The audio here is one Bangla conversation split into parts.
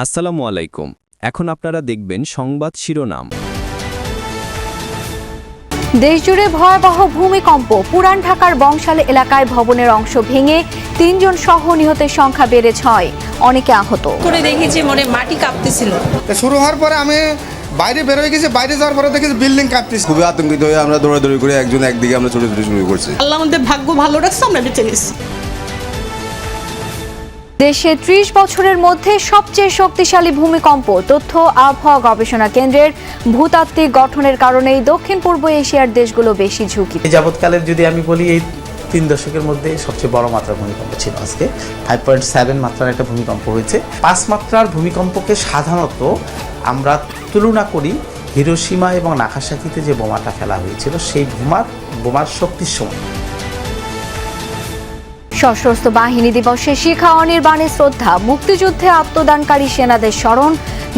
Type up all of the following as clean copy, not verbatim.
আসসালামু আলাইকুম। এখন আপনারা দেখবেন সংবাদ শিরোনাম। দেশজুড়ে ভয়াবহ ভূমিকম্প, পুরান ঢাকার বংশালে এলাকায় ভবনের অংশ ভেঙে ৩ জন সহ নিহতের সংখ্যা বেড়ে ৬, অনেকে আহত। করে দেখেছি মনে মাটি কাঁপতেছিল। শুরু হওয়ার পরে আমি বাইরে বের হয়ে গেছি, বাইরে যাওয়ার পরে দেখেছি বিল্ডিং কাঁপতেছে। খুবই আতঙ্কিত হয়ে আমরা দৌড়াদৌড়ি করে একজন একদিকে আমরা ছোট ছোট শুরু করছি। আল্লাহ আমাদের ভাগ্য ভালো রাখছে, আমরা বেঁচে গেছি। দেশে ৩০ বছরের মধ্যে সবচেয়ে শক্তিশালী ভূমিকম্প, তথ্য আবহাওয়া গবেষণা কেন্দ্রের। ভূতাত্ত্বিক গঠনের কারণেই দক্ষিণ পূর্ব এশিয়ার দেশগুলো বেশি ঝুঁকি। যাবৎকালের যদি আমি বলি, এই 3 দশকের মধ্যে সবচেয়ে বড় মাত্রার ভূমিকম্প ছিল আজকে। 5.7 মাত্রার একটা ভূমিকম্প হয়েছে। 5 মাত্রার ভূমিকম্পকে সাধারণত আমরা তুলনা করি হিরোশিমা এবং নাগাসাকিতে যে বোমাটা ফেলা হয়েছিল সেই বোমার শক্তির সমান। সশস্ত্র বাহিনী দিবসে শিখা অনির্বাণে শ্রদ্ধা, মুক্তিযুদ্ধে আত্মদানকারী সেনাদের স্মরণ।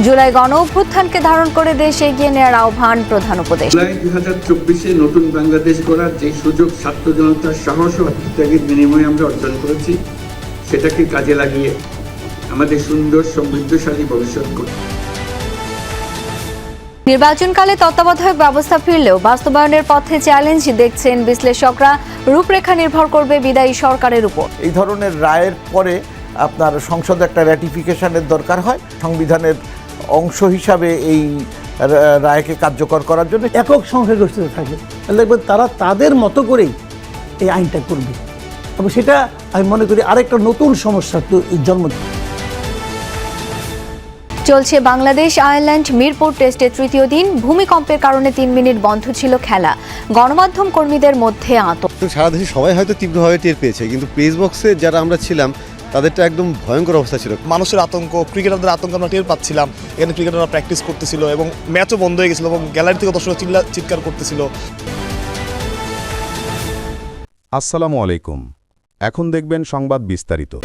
জুলাই গণ অভ্যুত্থানকে ধারণ করে দেশ এগিয়ে নেওয়ার আহ্বান প্রধান উপদেষ্টা। জুলাই 2024-এ নতুন বাংলাদেশ গড়ার যে সুযোগ ছাত্র জনতার সাহস ও আত্মত্যাগের বিনিময়ে আমরা অর্জন করেছি, সেটাকে কাজে লাগিয়ে আমাদের সুন্দর সমৃদ্ধশালী ভবিষ্যৎ গড়ি। নির্বাচনকালে তত্ত্বাবধায়ক ব্যবস্থা ফিরলেও বাস্তবায়নের পথে চ্যালেঞ্জ দেখছেন বিশ্লেষকরা। রূপরেখা নির্ভর করবে বিদায়ী সরকারের উপর। এই ধরনের রায়ের পরে আপনার সংসদে একটা র্যাটিফিকেশনের দরকার হয় সংবিধানের অংশ হিসাবে এই রায়কে কার্যকর করার জন্য। একক সংখ্যাগরিষ্ঠতা থাকে, দেখবেন তারা তাদের মতো করেই এই আইনটা করবে এবং সেটা আমি মনে করি আরেকটা নতুন সমস্যা জন্ম। চলছে বাংলাদেশ আয়ারল্যান্ড মিরপুর টেস্টের তৃতীয় দিন। ভূমিকম্পের কারণে 3 মিনিট বন্ধ ছিল খেলা। গণমাধ্যম কর্মীদের মধ্যে আতঙ্ক। সারা দেশে সবাই হয়তো তীব্রভাবে টের পেয়েছে, কিন্তু প্রেস বক্সে যারা আমরা ছিলাম তাদেরটা একদম ভয়ঙ্কর অবস্থা ছিল। মানুষের আতঙ্ক, ক্রিকেটারদের আতঙ্ক আমরা টের পাচ্ছিলাম। এখানে ক্রিকেটাররা প্র্যাকটিস করতেছিল এবং ম্যাচও বন্ধ হয়ে গেছিল এবং গ্যালারি থেকে দর্শকরা চিৎকার করতেছিল। আসসালামু আলাইকুম। এখন দেখবেন সংবাদ বিস্তারিত।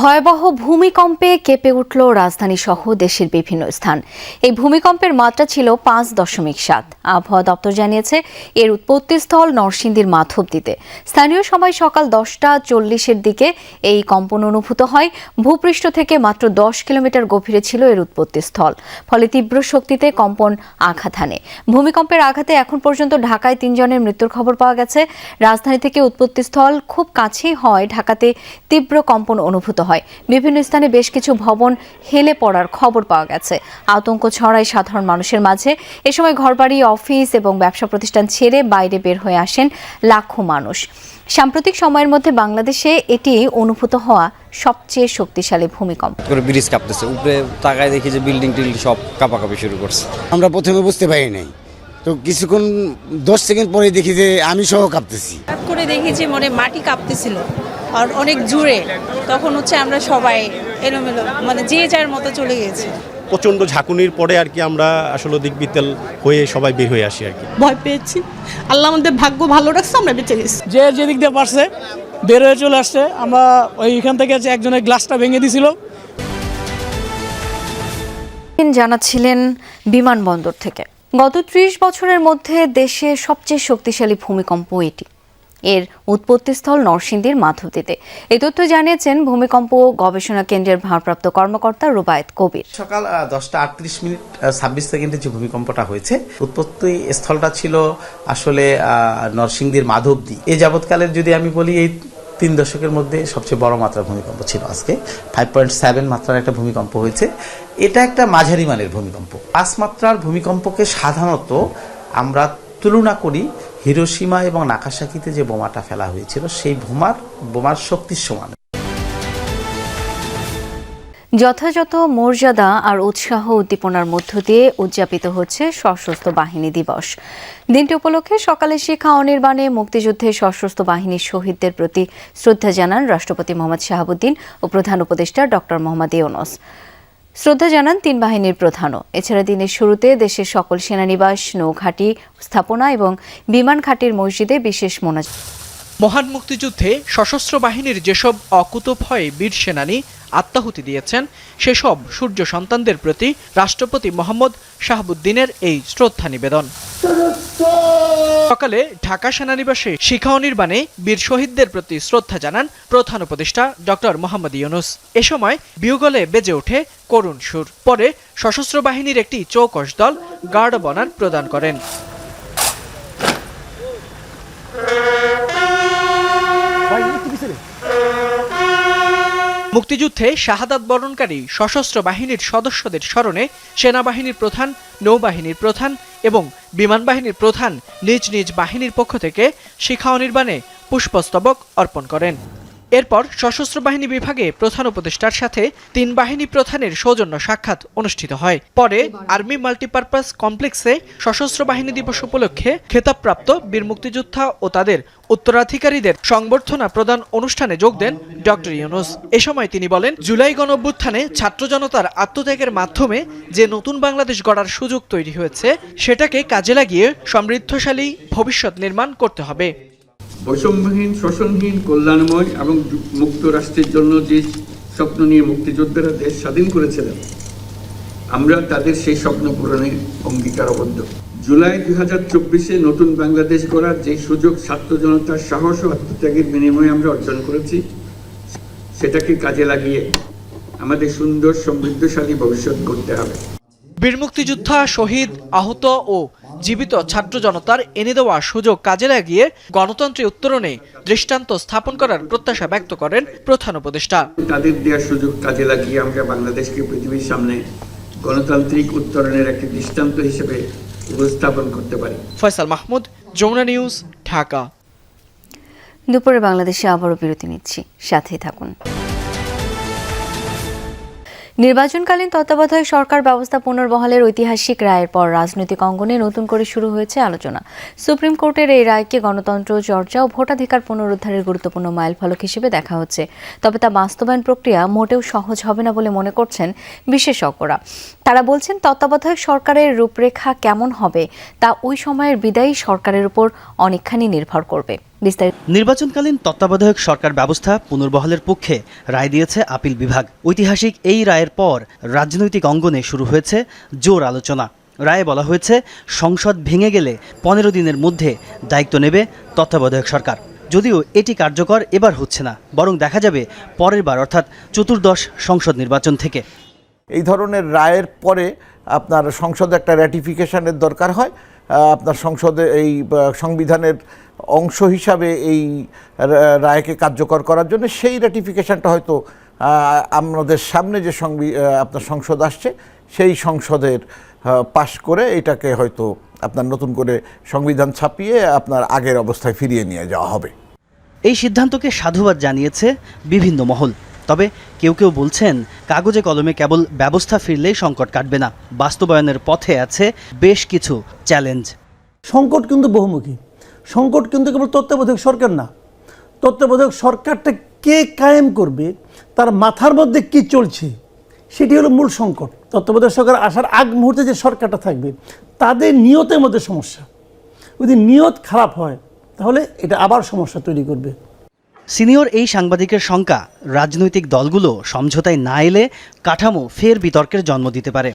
ভয়াবহ ভূমিকম্পে কেঁপে উঠল রাজধানী সহ দেশের বিভিন্ন স্থান। এই ভূমিকম্পের মাত্রা ছিল 5.7। আবহাওয়া দপ্তর জানিয়েছে এর উৎপত্তিস্থল নরসিংদীর মাধবদীতে। স্থানীয় সময় সকাল 10:40-এর দিকে এই কম্পন অনুভূত হয়। ভূপৃষ্ঠ থেকে মাত্র 10 কিলোমিটার গভীরে ছিল এর উৎপত্তিস্থল, ফলে তীব্র শক্তিতে কম্পন আঘাত হানে। ভূমিকম্পের আঘাতে এখন পর্যন্ত ঢাকায় 3 জনের মৃত্যুর খবর পাওয়া গেছে। রাজধানী থেকে উৎপত্তিস্থল খুব কাছেই হয় ঢাকাতে তীব্র কম্পন অনুভূত হয়। বিভিন্ন স্থানে বেশ কিছু ভবন হেলে পড়ার খবর পাওয়া গেছে। আতঙ্ক ছড়ায় সাধারণ মানুষের মাঝে। এ সময় ঘরবাড়ি, অফিস এবং ব্যবসা প্রতিষ্ঠান ছেড়ে বাইরে বের হয়ে আসেন লাখো মানুষ। সাম্প্রতিক সময়ের মধ্যে বাংলাদেশে এটি অনুভূত হওয়া সবচেয়ে শক্তিশালী ভূমিকম্প। ব্রিজ কাঁপতেছে, উপরে তাকায় দেখি যে বিল্ডিং টিল্ডিং সব কাঁপাকাঁপি শুরু করছে। আমরা প্রথমে বুঝতে পারি নাই, তো কিছুক্ষণ 10 সেকেন্ড পরে দেখি যে আমি সহ কাঁপতেছি। করে দেখেছি মনে মাটি কাঁপতেছিল আর অনেক জোরে। তখন আমরা সবাই এলোমেলো, যে যার মতো চলে গেছে। প্রচণ্ড ঝাঁকুনির পরে আর কি আমরা আসলে দিকবিতেল হয়ে সবাই বের হয়ে আসি আর কি। ভয় পেয়েছি, আল্লাহ আমাদের ভাগ্য ভালো রাখছে, আমরা বেঁচে গেছি। যে যেদিক দিয়ে পারছে বের হয়ে চলে আসছে। আমরা ওইখান থেকে একজনের গ্লাসটা ভেঙে দিছিল। জানাচ্ছিলেন বিমানবন্দর থেকে। গত 30 বছরের মধ্যে দেশে সবচেয়ে শক্তিশালী ভূমিকম্প এটি। এর উৎপত্তিস্থল নরসিংদীর মাধবদীতে। এই তথ্য জানিয়েছেন ভূমিকম্প গবেষণা কেন্দ্রের ভারপ্রাপ্ত কর্মকর্তা রুবায়েত কবির। সকাল 10:38 সেকেন্ডে যে ভূমিকম্পটা হয়েছে, উৎপত্তি স্থলটা ছিল আসলে নরসিংদীর মাধবদী। এই যাবৎকালের যদি আমি বলি, এই 3 দশকের মধ্যে সবচেয়ে বড় মাত্রার ভূমিকম্প ছিল আজকে। 5.7 মাত্রার একটা ভূমিকম্প হয়েছে। এটা একটা মাঝারি মানের ভূমিকম্প। 5 মাত্রার ভূমিকম্পকে সাধারণত আমরা তুলনা করি হিরোশিমা এবং নাগাসাকিতে যে বোমাটা ফেলা হয়েছিল সেই বোমার শক্তির সমান। যথাযথ মর্যাদা আর উৎসাহ উদ্দীপনার মধ্য দিয়ে উদযাপিত হচ্ছে সশস্ত্র বাহিনী দিবস। দিনটি উপলক্ষে সকালে শিখা অনির্বাণে মুক্তিযুদ্ধে সশস্ত্র বাহিনীর শহীদদের প্রতি শ্রদ্ধা জানান রাষ্ট্রপতি মোহাম্মদ শাহাবুদ্দিন ও প্রধান উপদেষ্টা ডক্টর মোহাম্মদ ইউনূস। শ্রদ্ধা জানান 3 বাহিনীর প্রধানও। এছাড়া দিনের শুরুতে দেশের সকল সেনানিবাস, নৌঘাঁটি, স্থাপনা এবং বিমান ঘাঁটির মসজিদে বিশেষ মোনাজাত। মহান মুক্তিযুদ্ধে সশস্ত্র বাহিনীর যেসব অকুতোভয় বীর সেনানী আত্মাহুতি দিয়েছেন সেসব সূর্য সন্তানদের প্রতি রাষ্ট্রপতি মোহাম্মদ শাহাবুদ্দিনের এই শ্রদ্ধা নিবেদন। সকালে ঢাকা সেনানিবাসে শিখা অনির্বাণে বীর শহীদদের প্রতি শ্রদ্ধা জানান প্রধান উপদেষ্টা ডক্টর মোহাম্মদ ইউনূস। এ সময় বিয়োগলে বেজে ওঠে করুণ সুর। পরে সশস্ত্র বাহিনীর একটি চৌকস দল গার্ড অব অনার প্রদান করেন। মুক্তিযুদ্ধে শাহাদাত বরণকারী সশস্ত্র বাহিনীর সদস্যদের স্মরণে সেনাবাহিনীর প্রধান, নৌবাহিনীর প্রধান এবং বিমান বাহিনীর প্রধান নিজ নিজ বাহিনীর পক্ষ থেকে শিখা অনির্বাণে পুষ্পস্তবক অর্পণ করেন। এরপর সশস্ত্র বাহিনী বিভাগে প্রধান উপদেষ্টার সাথে 3 বাহিনী প্রধানের সৌজন্য সাক্ষাৎ অনুষ্ঠিত হয়। পরে আর্মি মাল্টিপারপাস কমপ্লেক্সে সশস্ত্র বাহিনী দিবস উপলক্ষে খেতাবপ্রাপ্ত বীর মুক্তিযোদ্ধা ও তাদের উত্তরাধিকারীদের সংবর্ধনা প্রদান অনুষ্ঠানে যোগ দেন ডক্টর ইউনূস। এ সময় তিনি বলেন, জুলাই গণঅভ্যুত্থানে ছাত্র জনতার আত্মত্যাগের মাধ্যমে যে নতুন বাংলাদেশ গড়ার সুযোগ তৈরি হয়েছে সেটাকে কাজে লাগিয়ে সমৃদ্ধশালী ভবিষ্যৎ নির্মাণ করতে হবে। বৈষম্যহীন, শোষণহীন, কল্যাণময় এবং মুক্ত রাষ্ট্রের জন্য যে স্বপ্ন নিয়ে মুক্তিযোদ্ধারা দেশ স্বাধীন করেছিলেন, আমরা তাদের সেই স্বপ্ন পূরণে অঙ্গীকারবদ্ধ। জুলাই 2024-এ নতুন বাংলাদেশ গড়ার যে সুযোগ ছাত্র জনতার সাহস ও আত্মত্যাগের বিনিময়ে আমরা অর্জন করেছি, সেটাকে কাজে লাগিয়ে আমাদের সুন্দর সমৃদ্ধশালী ভবিষ্যৎ করতে হবে। বীর মুক্তিযোদ্ধা, শহীদ, আহত ও জীবিত ছাত্র জনতার এনে দেওয়া সুযোগ কাজে লাগিয়ে গণতন্ত্রের উত্তরণে দৃষ্টান্ত স্থাপন করার প্রত্যাশা ব্যক্ত করেন প্রধান উপদেষ্টা। তাদের দেওয়া সুযোগ কাজে লাগিয়ে আমরা বাংলাদেশকে পৃথিবীর সামনে গণতান্ত্রিক উত্তরণের একটি দৃষ্টান্ত হিসেবে উপস্থাপন করতে পারি। ফয়সাল মাহমুদ, যমুনা নিউজ, ঢাকা। দুপুরে বাংলাদেশে আবারও বিরতি নিচ্ছি, সাথেই থাকুন। নির্বাচনকালীন তত্ত্বাবধায়ক সরকার ব্যবস্থা পুনর্বহালের ঐতিহাসিক রায়ের পর রাজনৈতিক অঙ্গনে নতুন করে শুরু হয়েছে আলোচনা। সুপ্রিম কোর্টের এই রায়কে গণতন্ত্র চর্চা ও ভোটাধিকার পুনরুদ্ধারের গুরুত্বপূর্ণ মাইলফলক হিসেবে দেখা হচ্ছে। তবে তা বাস্তবায়ন প্রক্রিয়া মোটেও সহজ হবে না বলে মনে করছেন বিশেষজ্ঞরা। তারা বলছেন, তত্ত্বাবধায়ক সরকারের রূপরেখা কেমন হবে তা ওই সময়ের বিদায়ী সরকারের উপর অনেকখানি নির্ভর করবে। নির্বাচনকালীন তত্ত্বাবধায়ক সরকার ব্যবস্থা পুনর্বহালের পক্ষে রায় দিয়েছে আপিল বিভাগ। ঐতিহাসিক এই রায়ের পর রাজনৈতিক অঙ্গনে শুরু হয়েছে জোর আলোচনা। রায়ে বলা হয়েছে, সংসদ ভেঙে গেলে 15 দিনের মধ্যে দায়িত্ব নেবে তত্ত্বাবধায়ক সরকার। যদিও এটি কার্যকর এবার হচ্ছে না, বরং দেখা যাবে পরের বার, অর্থাৎ চতুর্দশ সংসদ নির্বাচন থেকে। এই ধরনের রায়ের পরে আপনার সংসদে একটা র্যাটিফিকেশনের দরকার হয়। আপনার সংসদে এই সংবিধানের অংশ হিসাবে এই রায়কে কার্যকর করার জন্য সেই র্যাটিফিকেশনটা হয়তো আমাদের সামনে যে আপনার সংসদ আসছে সেই সংসদের পাশ করে এটাকে হয়তো আপনার নতুন করে সংবিধান ছাপিয়ে আপনার আগের অবস্থায় ফিরিয়ে নিয়ে যাওয়া হবে। এই সিদ্ধান্তকে সাধুবাদ জানিয়েছে বিভিন্ন মহল। তবে কেউ কেউ বলছেন, কাগজে কলমে কেবল ব্যবস্থা ফিরলেই সংকট কাটবে না, বাস্তবায়নের পথে আছে বেশ কিছু চ্যালেঞ্জ। সংকট কিন্তু বহুমুখী। সংকট কিন্তু কেবল তত্ত্বাবধায়ক সরকার না, তত্ত্বাবধায়ক সরকারটা কে কায়েম করবে, তার মাথার মধ্যে কি চলছে, সেটি হলো মূল সংকট। তত্ত্বাবধায়ক সরকার আসার আগ মুহূর্তে যে সরকারটা থাকবে তাদের নিয়তের মধ্যে সমস্যা। যদি নিয়ত খারাপ হয় তাহলে এটা আবার সমস্যা তৈরি করবে। সিনিয়র এই সাংবাদিকের শঙ্কা, রাজনৈতিক দলগুলো সমঝোতায় না এলে কাঠামো ফের বিতর্কের জন্ম দিতে পারে।